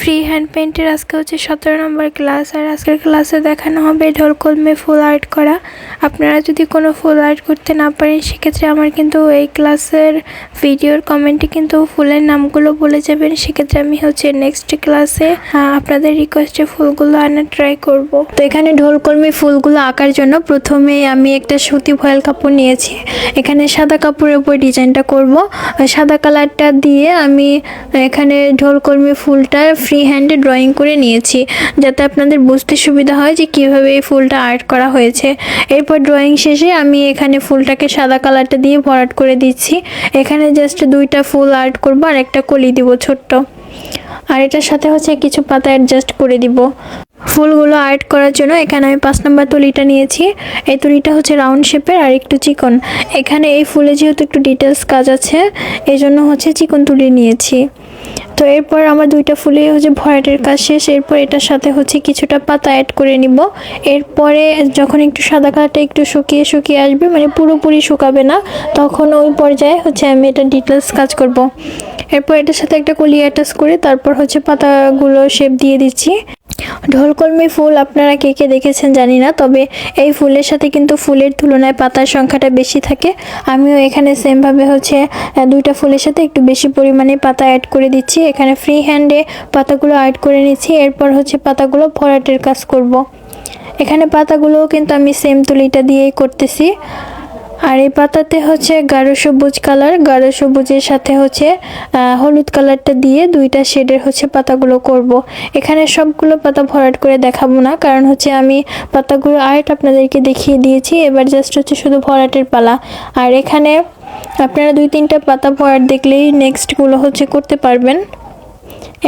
Free hand পেইন্টের আজকে হচ্ছে 17 নম্বর class. আর আজকের ক্লাসে দেখানো হবে ঢোল কলমে ফুল আর্ট করা। আপনারা যদি কোনো ফুল আর্ট করতে না পারেন সেক্ষেত্রে আমার কিন্তু এই ক্লাসের ভিডিওর কমেন্টে কিন্তু ফুলের নামগুলো বলে যাবেন। সেক্ষেত্রে আমি হচ্ছে নেক্সট ক্লাসে আপনাদের রিকোয়েস্টে ফুলগুলো আনার ট্রাই করব। তো এখানে ঢোল কলমে ফুলগুলো আঁকার জন্য প্রথমে আমি একটা সুতি ভয়েল কাপড় নিয়েছি। এখানে সাদা কাপড়ের উপর ডিজাইনটা করব। সাদা কালারটা দিয়ে আমি এখানে ঢোল কলমে ফুলটা ফ্রি হ্যান্ডে ড্রয়িং করে নিয়েছি, যাতে আপনাদের বুঝতে সুবিধা হয় যে কিভাবে এই ফুলটা আর্ট করা হয়েছে। এরপর ড্রয়িং শেষে আমি এখানে ফুলটাকে সাদা কালারটা দিয়ে ভরাট করে দিচ্ছি। এখানে জাস্ট দুইটা ফুল আর্ট করব আর একটা কলি দিব ছোট্ট, আর এটার সাথে হচ্ছে কিছু পাতা অ্যাডজাস্ট করে দিব। ফুলগুলো আর্ট করার জন্য এখানে আমি 5 নম্বর তুলিটা নিয়েছি। এই তুলিটা হচ্ছে রাউন্ড শেপের আর একটু চিকন। এখানে এই ফুলে যেহেতু একটু ডিটেলস কাজ আছে এই জন্য হচ্ছে চিকন তুলি নিয়েছি। তো এরপর আমার দুইটা ফুলে হচ্ছে ভরাটের কাজ শেষ। এরপর এটার সাথে হচ্ছে কিছুটা পাতা অ্যাড করে নিব। এরপরে যখন একটু সাদা কালারটা একটু শুকিয়ে আসবে, মানে পুরোপুরি শুকাবে না, তখন ওই পর্যায়ে হচ্ছে আমি এটা ডিটেলস কাজ করব। এরপর এটার সাথে একটা কলি অ্যাটাচ করে তারপর হচ্ছে পাতাগুলো শেপ দিয়ে দিচ্ছি। ঢোল কলমে ফুল আপনারা কে কে দেখেছেন জানি না, তবে এই ফুলের সাথে কিন্তু ফুলের তুলনায় পাতার সংখ্যাটা বেশি থাকে। আমিও এখানে সেমভাবে হচ্ছে দুইটা ফুলের সাথে একটু বেশি পরিমাণে পাতা অ্যাড করে দিচ্ছি। এখানে ফ্রি হ্যান্ডে পাতাগুলো অ্যাড করে নিচ্ছি। এরপর হচ্ছে পাতাগুলো ভরাটের কাজ করব। এখানে পাতাগুলোও কিন্তু আমি সেম তুলিটা দিয়েই করতেছি। আর এই পাতাতে হচ্ছে গাঢ় সবুজ কালার, গাঢ় সবুজের সাথে হচ্ছে হলুদ কালারটা দিয়ে দুইটা শেডের হচ্ছে পাতাগুলো করব। এখানে সবগুলো পাতা ভরাট করে দেখাবো না, কারণ হচ্ছে আমি পাতাগুলো আর্ট আপনাদেরকে দেখিয়ে দিয়েছি। এবার জাস্ট হচ্ছে শুধু ভরাটের পালা। আর এখানে আপনারা 2-3টা পাতা ভরাট দেখলেই নেক্সটগুলো হচ্ছে করতে পারবেন।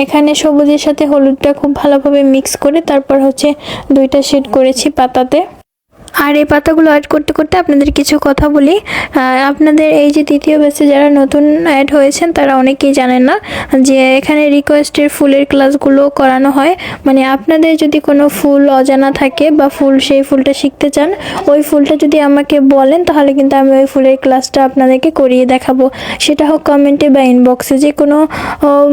এখানে সবুজের সাথে হলুদটা খুব ভালোভাবে মিক্স করে তারপর হচ্ছে দুইটা শেড করেছি পাতাতে। আর এই পাতাগুলো অ্যাড করতে করতে আপনাদের কিছু কথা বলি। আপনাদের এই যে তৃতীয় ব্যাচে যারা নতুন অ্যাড হয়েছেন তারা অনেকেই জানেন না যে এখানে রিকোয়েস্টের ফুলের ক্লাসগুলো করানো হয়। মানে আপনাদের যদি কোনো ফুল অজানা থাকে বা সেই ফুলটা শিখতে চান, ওই ফুলটা যদি আমাকে বলেন তাহলে কিন্তু আমি ওই ফুলের ক্লাসটা আপনাদেরকে করিয়ে দেখাবো। সেটা হোক কমেন্টে বা ইনবক্সে, যে কোনো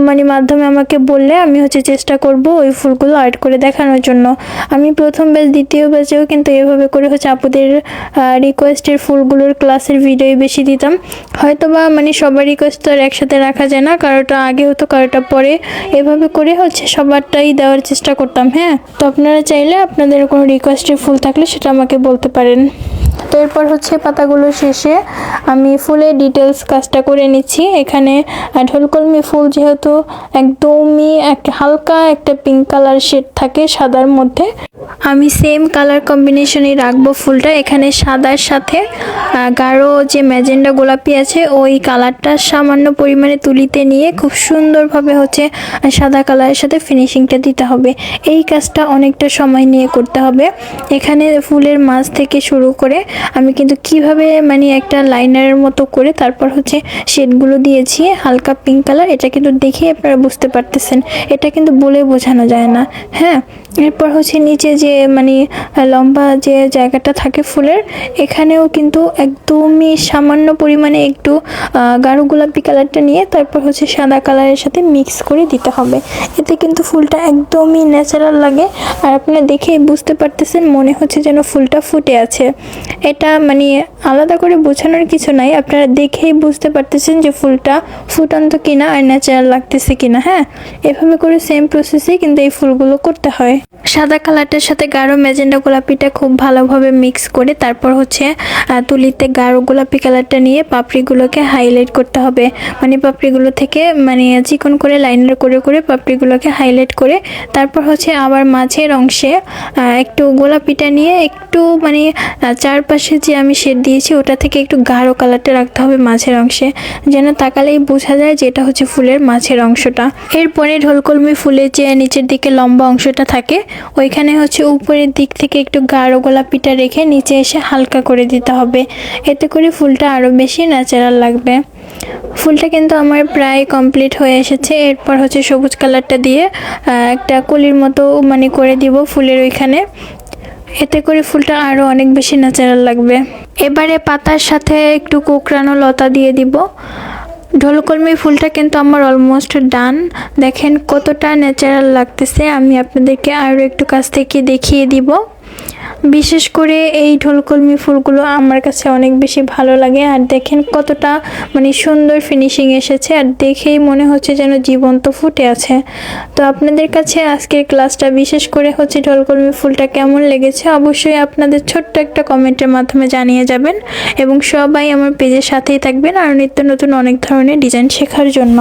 মানে মাধ্যমে আমাকে বললে আমি হচ্ছে চেষ্টা করব ওই ফুলগুলো অ্যাড করে দেখানোর জন্য। আমি প্রথম ব্যাচ দ্বিতীয় ব্যাচেও কিন্তু এভাবে করে হচ্ছে আপুদের রিকোয়েস্টের ফুলগুলোর ক্লাসের ভিডিও বেশি দিতাম। হয়তোবা মানে সবার রিকোয়েস্ট তো আর একসাথে রাখা যায় না, কারোটা আগে হতো কারোটা পরে, এভাবে করে হচ্ছে সবারটাই দেওয়ার চেষ্টা করতাম। হ্যাঁ, তো আপনারা চাইলে আপনাদের কোনো রিকোয়েস্টের ফুল থাকলে সেটা আমাকে বলতে পারেন। তো এরপর হচ্ছে পাতাগুলো শেষে আমি ফুলের ডিটেলস কাজটা করে নিচ্ছি। এখানে ঢোল কলমে ফুল যেহেতু একদমই হালকা একটা পিঙ্ক কালার শেড থাকে সাদার মধ্যে, আমি সেম কালার কম্বিনেশনই রাখবো ফুলটা। এখানে সাদার সাথে গাঢ় যে ম্যাজেন্ডা গোলাপি আছে ওই কালারটা সামান্য পরিমাণে তুলিতে নিয়ে খুব সুন্দরভাবে হচ্ছে সাদা কালারের সাথে ফিনিশিংটা দিতে হবে। এই কাজটা অনেকটা সময় নিয়ে করতে হবে। এখানে ফুলের মাঝ থেকে শুরু করে আমি কিন্তু কিভাবে মানে একটা লাইনারের মতো করে তারপর হচ্ছে শেডগুলো দিয়েছি হালকা পিঙ্ক কালার, এটা কিন্তু দেখে আপনারা বুঝতে পারতেছেন, এটা কিন্তু বলে বোঝানো যায় না। হ্যাঁ, এরপর হচ্ছে নিচে যে মানে লম্বা যে জায়গাটা থাকে ফুলের, এখানেও কিন্তু একদমই সামান্য পরিমাণে একটু গাঢ় গোলাপি কালারটা নিয়ে তারপর হচ্ছে সাদা কালারের সাথে মিক্স করে দিতে হবে। এতে কিন্তু ফুলটা একদমই ন্যাচারাল লাগে, আর আপনারা দেখেই বুঝতে পারতেছেন মনে হচ্ছে যেন ফুলটা ফুটে আছে। এটা মানে আলাদা করে বোঝানোর কিছু নাই, আপনারা দেখেই বুঝতে পারতেছেন যে ফুলটা ফুটন্ত কিনা আর ন্যাচারাল লাগতেছে কিনা। হ্যাঁ, এভাবে করে সেম প্রসেসে কিন্তু এই ফুলগুলো করতে হয়। সাদা কালারটার সাথে গাঢ় ম্যাজেন্ডা গোলাপিটা খুব ভালোভাবে মিক্স করে তারপর হচ্ছে তুলিতে গাঢ় গোলাপি কালারটা নিয়ে পাপড়িগুলোকে হাইলাইট করতে হবে। মানে পাপড়িগুলো থেকে মানে চিকন করে লাইনার করে করে পাপড়িগুলোকে হাইলাইট করে তারপর হচ্ছে আবার মাঝের অংশে একটু গোলাপিটা নিয়ে একটু মানে চারপাশে যে আমি শেড দিয়েছি ওটা থেকে একটু গাঢ় কালারটা রাখতে হবে মাঝের অংশে, যেন তাকালেই বোঝা যায় যে এটা হচ্ছে ফুলের মাঝের অংশটা। এরপরে ঢোল কলমে ফুলের যে নিচের দিকে লম্বা অংশটা থাকে ওইখানে হচ্ছে উপরের দিক থেকে একটু গাঢ় গোলাপিটা রেখে নিচে এসে হালকা করে দিতে হবে। এতে করে ফুলটা আরও বেশি ন্যাচারাল লাগবে। ফুলটা কিন্তু আমার প্রায় কমপ্লিট হয়ে এসেছে। এরপর হচ্ছে সবুজ কালারটা দিয়ে একটা কলির মতো মানে করে দিব ফুলের ওইখানে, এতে করে ফুলটা আরও অনেক বেশি ন্যাচারাল লাগবে। এবারে পাতার সাথে একটু কোঁকড়ানো লতা দিয়ে দিব। ঢোলকলমি ফুলটা কিন্তু আমার অলমোস্ট ডান। দেখেন কতটা ন্যাচারাল লাগতেছে। আমি আপনাদেরকে আরও একটু কাছ থেকে দেখিয়ে দিব। বিশেষ করে এই ঢোলকলমি ফুলগুলো আমার কাছে অনেক বেশি ভালো লাগে। আর দেখেন কতটা মানে সুন্দর ফিনিশিং এসেছে, আর দেখেই মনে হচ্ছে যেন জীবন্ত ফুটে আছে। তো আপনাদের কাছে আজকের ক্লাসটা বিশেষ করে হচ্ছে ঢোলকলমি ফুলটা কেমন লেগেছে অবশ্যই আপনাদের ছোট্ট একটা কমেন্টের মাধ্যমে জানিয়ে যাবেন, এবং সবাই আমার পেজের সাথেই থাকবেন আর নিত্য নতুন অনেক ধরনের ডিজাইন শেখার জন্য।